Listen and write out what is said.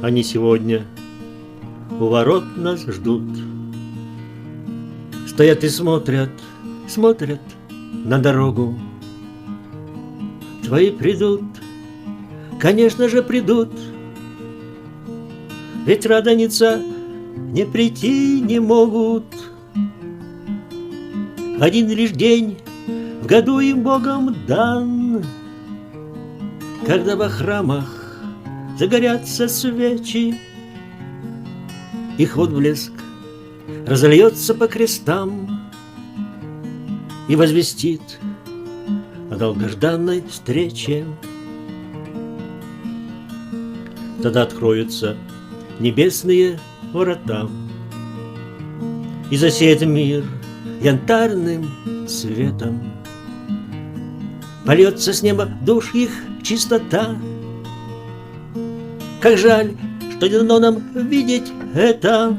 Они сегодня у ворот нас ждут. Стоят и смотрят, смотрят на дорогу. Твои придут, конечно же придут, ведь радоница не прийти не могут. Один лишь день в году им Богом дан, когда во храмах загорятся свечи, их отблеск разольется по крестам и возвестит о долгожданной встрече. Тогда откроются небесные врата, и засеет мир янтарным светом. Польется с неба душ их чистота. Как жаль, что не дано нам видеть это.